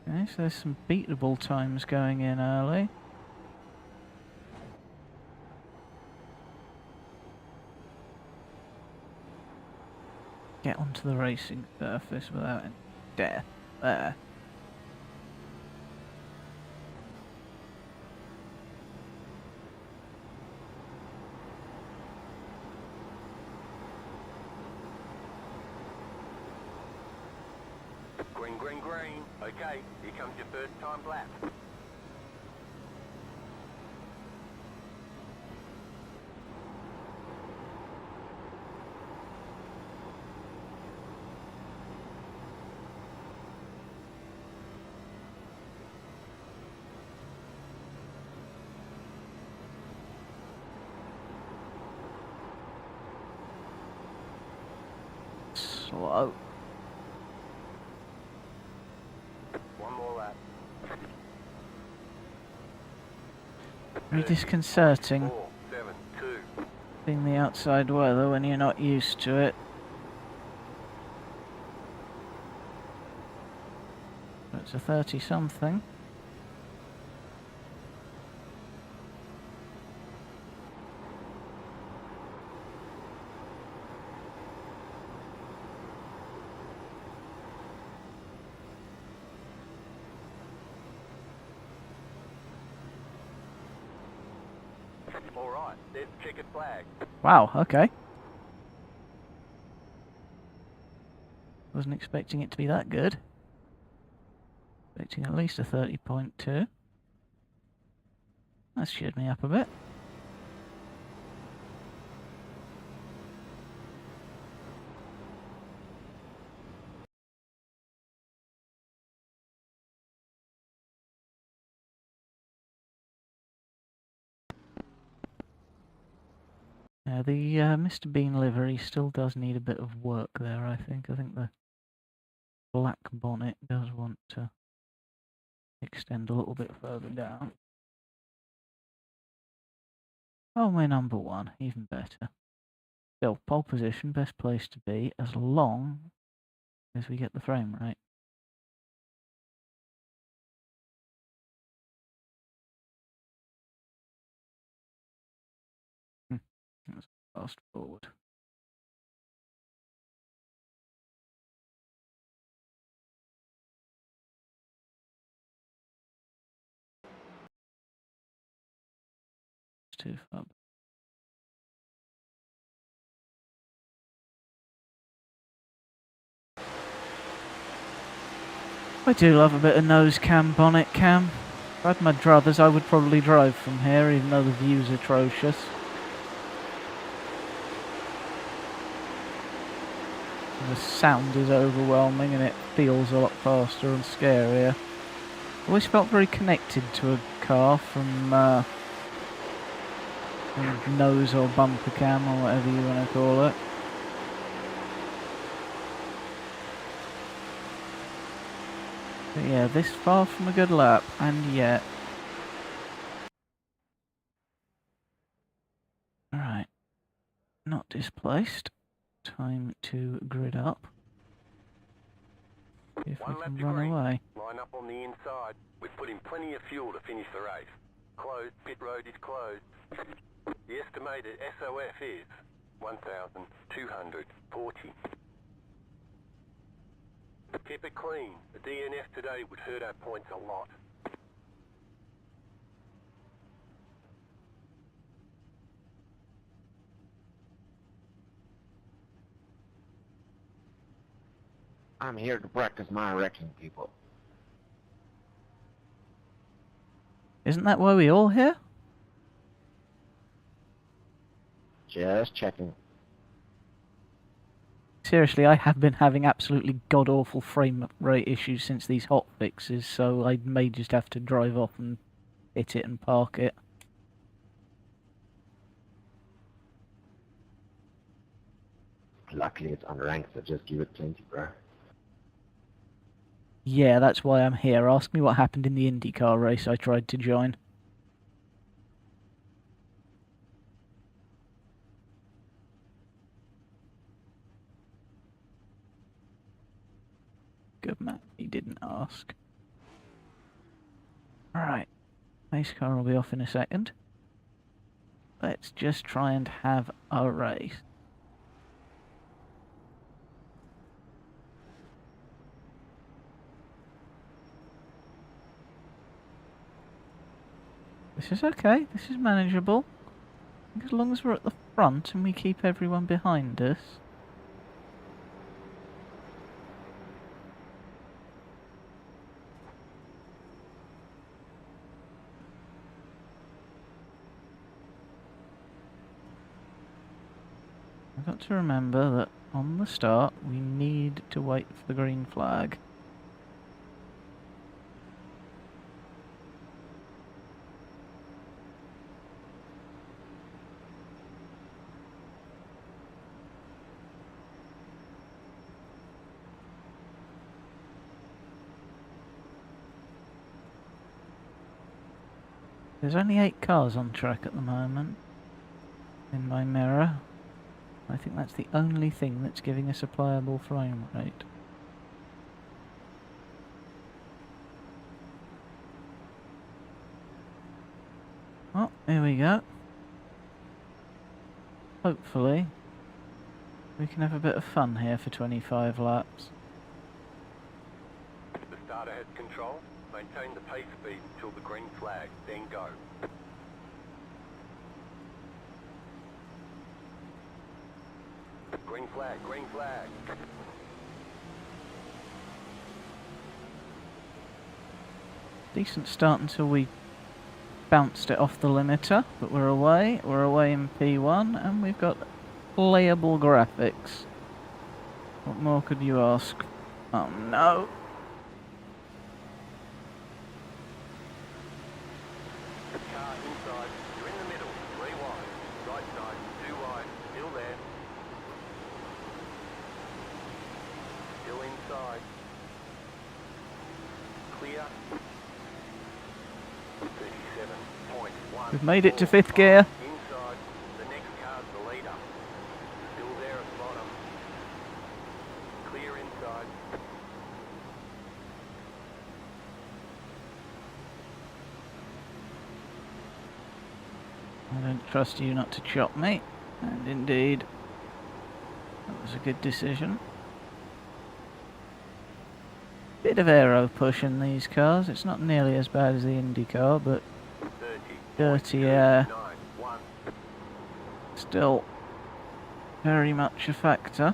Okay, so there's some beatable times going in early. Get onto the racing surface without any death. There. Green, green, green. Okay, here comes your first time lap. Slow. One more lap. Very disconcerting 4, 7, 2. seeing the outside weather when you're not used to it. It's a 30-something. All right, there's the checkered flag. Wow, okay. Wasn't expecting it to be that good. Expecting at least a 30.2. That's cheered me up a bit. Yeah, the Mr. Bean livery still does need a bit of work there, I think. I think the black bonnet does want to extend a little bit further down. Oh, we're number one, even better. Still, pole position, best place to be, as long as we get the frame right. Let's fast forward. It's too far. I do love a bit of nose cam, bonnet cam. If I had my druthers, I would probably drive from here, even though the view's atrocious. The sound is overwhelming and it feels a lot faster and scarier. Always felt very connected to a car from nose or bumper cam or whatever you want to call it. But yeah, this far from a good lap, and yet. Alright. Not displaced. Time to grid up. See if we can run away. Line up on the inside. We've put in plenty of fuel to finish the race. Closed. Pit road is closed. The estimated SOF is 1,240. Keep it clean. The DNF today would hurt our points a lot. I'm here to practice my wrecking, people. Isn't that why we all here? Just checking. Seriously, I have been having absolutely god-awful frame rate issues since these hot fixes, so I may just have to drive off and hit it and park it. Luckily it's unranked, so just give it plenty, bro. Yeah, that's why I'm here. Ask me what happened in the Indycar race I tried to join. Good man, he didn't ask. Alright, race car will be off in a second. Let's just try and have a race. This is okay, this is manageable. As long as we're at the front and we keep everyone behind us. I've got to remember that on the start we need to wait for the green flag. There's only 8 cars on track at the moment in my mirror. I think that's the only thing that's giving us a pliable frame rate. Oh, here we go. Hopefully we can have a bit of fun here for 25 laps. The starter has control. Maintain the pace speed until the green flag, then go. Green flag, green flag. Decent start until we bounced it off the limiter, but we're away in P1 and we've got playable graphics. What more could you ask? Oh no! Car inside, you're in the middle, 3 wide. Right side, 2 wide, still there. Still inside. Clear. 37.1. We've made it to 5th gear. Inside, the next car's the leader. Still there at the bottom. Clear inside. I don't trust you not to chop me, and indeed, that was a good decision. Bit of aero push in these cars, it's not nearly as bad as the Indycar, but 30. dirty air, 9.1. still very much a factor.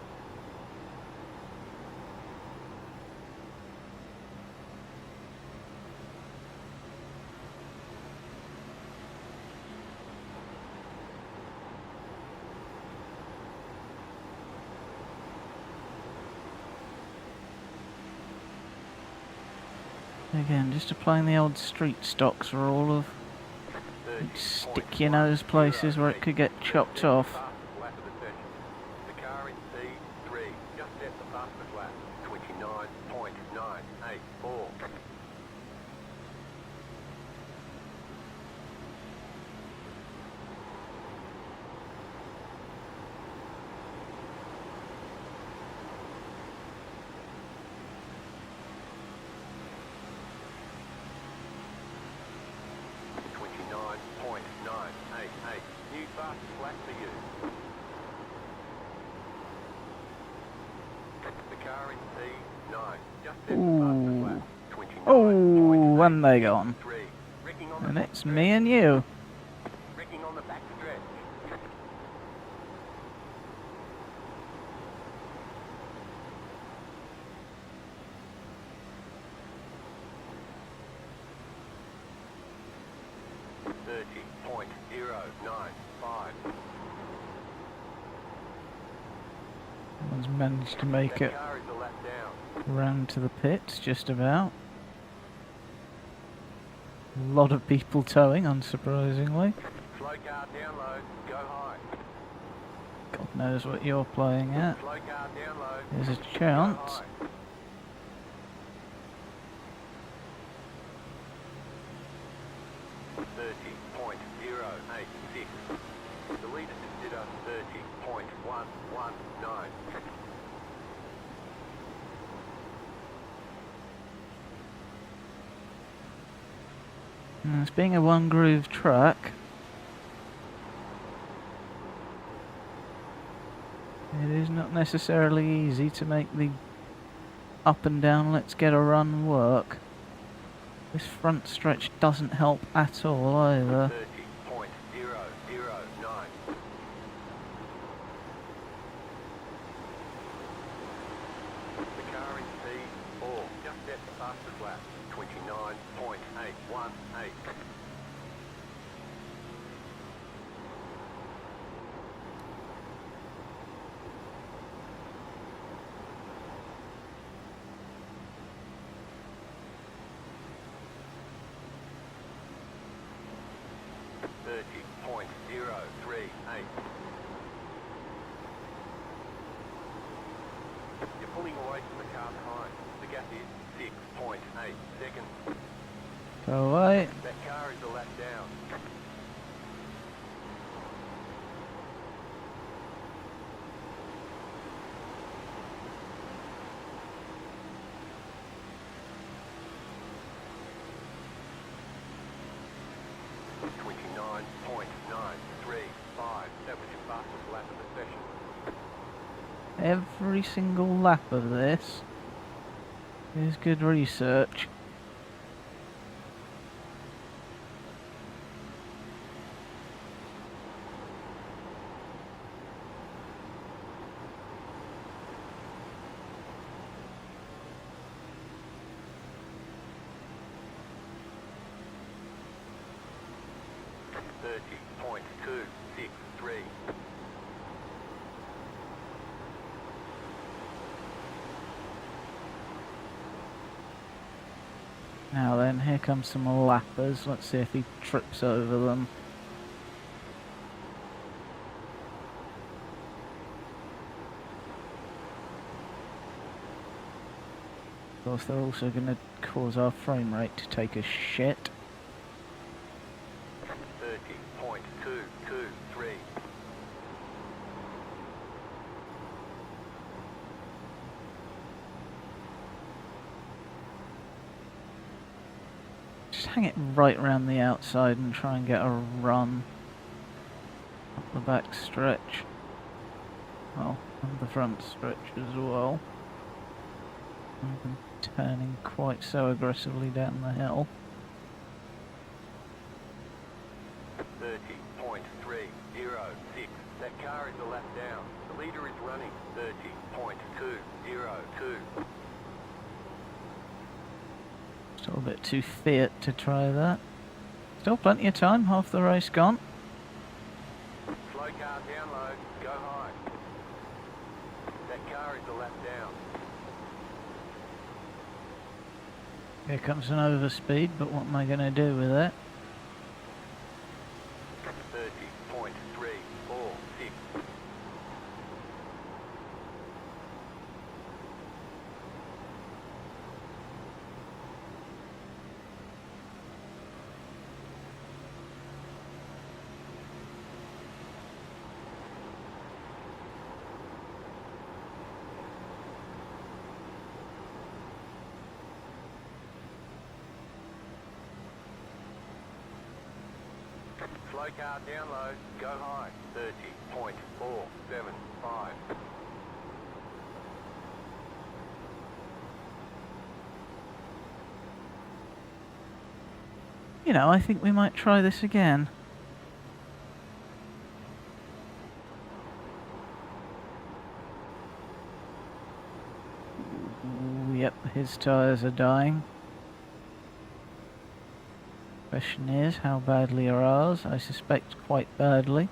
Again, just applying the old street stocks rule of stick your nose places where it could get chopped off. Lap of the session. The car in C3 just set the fastest lap. 29.984. New fastest lap for you. The car in C9 just set the fastest lap. 29.983. Oh, when they gone. Wrecking on the And back it's stretch. me and you. Wrecking on the back stretch. One's managed to make it Car is a lap down. round to the pits, just about. A lot of people towing, unsurprisingly. Slow car down low, go high. God knows what you're playing at. Slow car down low, There's a go chance. high. 30.086. The leader consider 30.119. It's being a one groove track. It is not necessarily easy to make the up and down let's get a run work. This front stretch doesn't help at all either. 30.009. The car in P4 just set the fastest lap, 29.818. You're pulling away from the car behind. The gap is 6.8 seconds. Go away. That car is a lap down. That was your fastest lap of the session. Every single lap of this is good research. Now then, here comes some lappers. Let's see if he trips over them. Of course, they're also going to cause our frame rate to take a shit. 30.223. Just hang it right round the outside and try and get a run up the back stretch. Well, and the front stretch as well. Rather than turning quite so aggressively down the hill. 30.306. That car is a lap down. The leader is running 30.202. Still a bit too fit to try that. Still plenty of time, half the race gone. Slow car down low, go high. That car is a lap down. Here comes an overspeed, but what am I going to do with it? 30.346. Slow car down low, go high, 30.475. You know, I think we might try this again. Ooh, yep, his tyres are dying. Question is, how badly are ours? I suspect quite badly.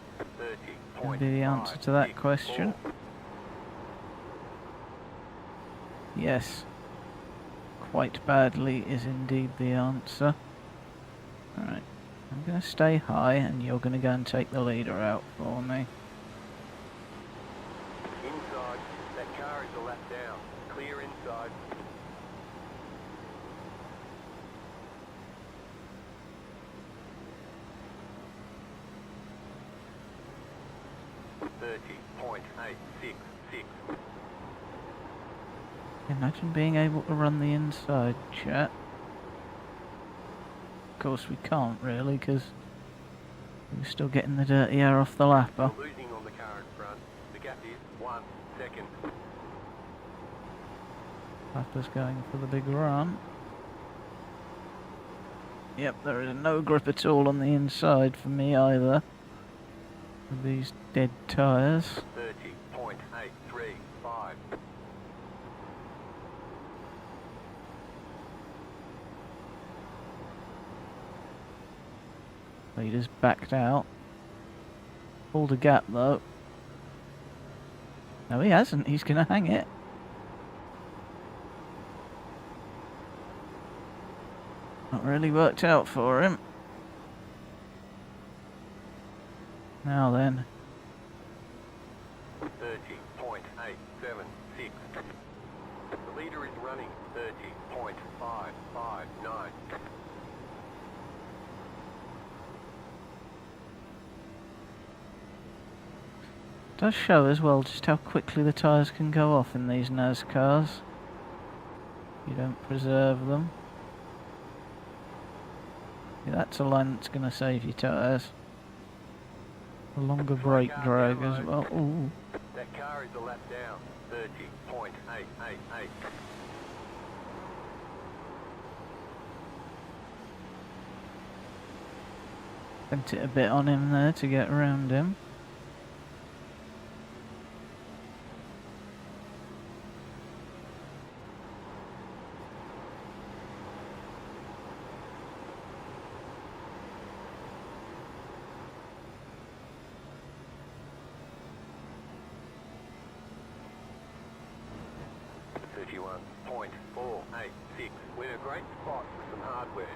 30.5. Will be the answer to that question. Yes. Quite badly is indeed the answer. Alright. I'm going to stay high and you're going to go and take the leader out for me. Inside. That car is a lap down. Clear inside. .866. Imagine being able to run the inside, chat. Of course we can't really, because we're still getting the dirty air off the lapper. You're losing on the car in front. The gap is 1 second. Lapper's going for the big run. Yep, there is no grip at all on the inside for me either. With these dead tyres. 30.835. Leader's backed out. Pulled a gap though. No, he hasn't. He's going to hang it. Not really worked out for him. Now then. 30.876. The leader is running 30.559. Does show as well just how quickly the tyres can go off in these NASCARs. You don't preserve them. Yeah, that's a line that's going to save your tyres. A longer brake drag as well. Ooh. That car is a lap down. 30.888. Bent it a bit on him there to get around him. We're in a great spot for some hardware.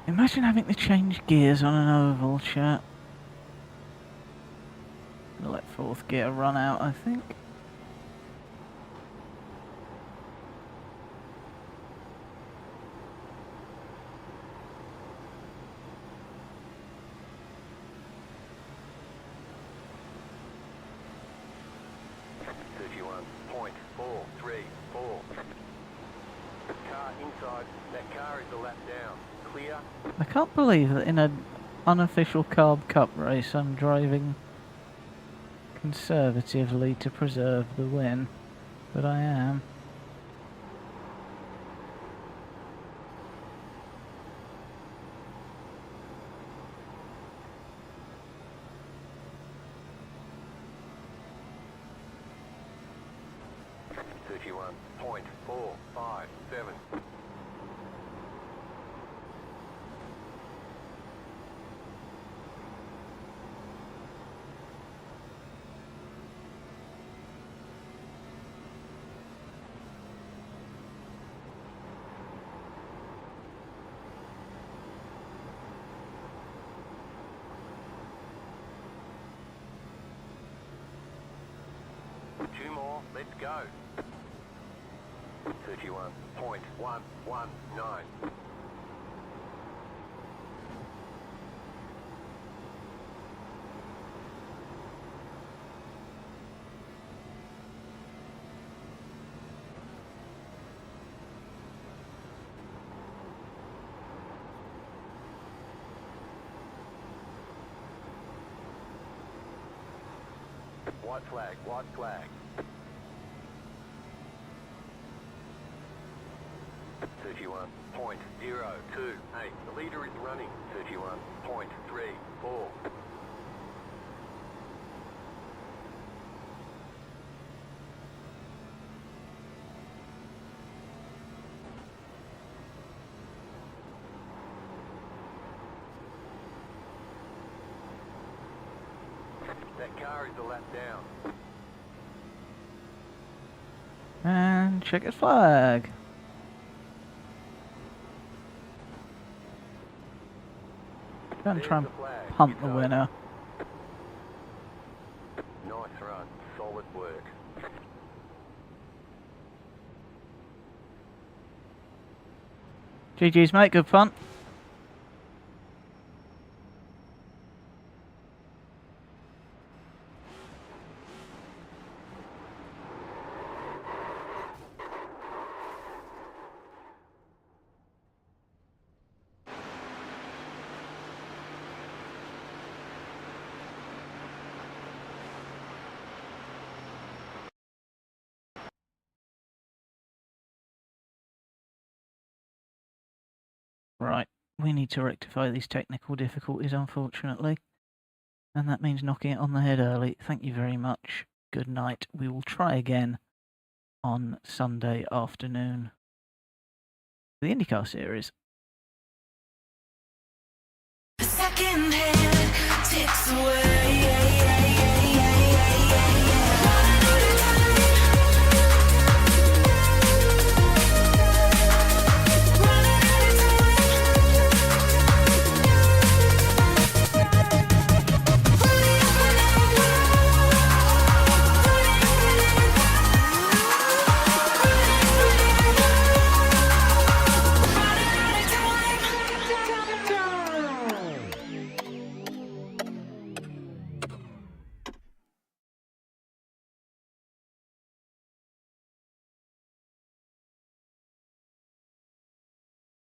Imagine having to change gears on an oval, chat. I'll let fourth gear run out, I think. I can't believe that in an unofficial Carb Cup race I'm driving conservatively to preserve the win, but I am. Two more, let's go. 31.119. White flag, white flag. 31.028. The leader is running 31.34. car is a lap down. And checkered flag. Going to try and There's the flag. punt It's the over. winner. Nice run. Solid work. GG's mate, good punt. Right, we need to rectify these technical difficulties, unfortunately. And that means knocking it on the head early. Thank you very much. Good night. We will try again on Sunday afternoon. The IndyCar series. A second hand takes away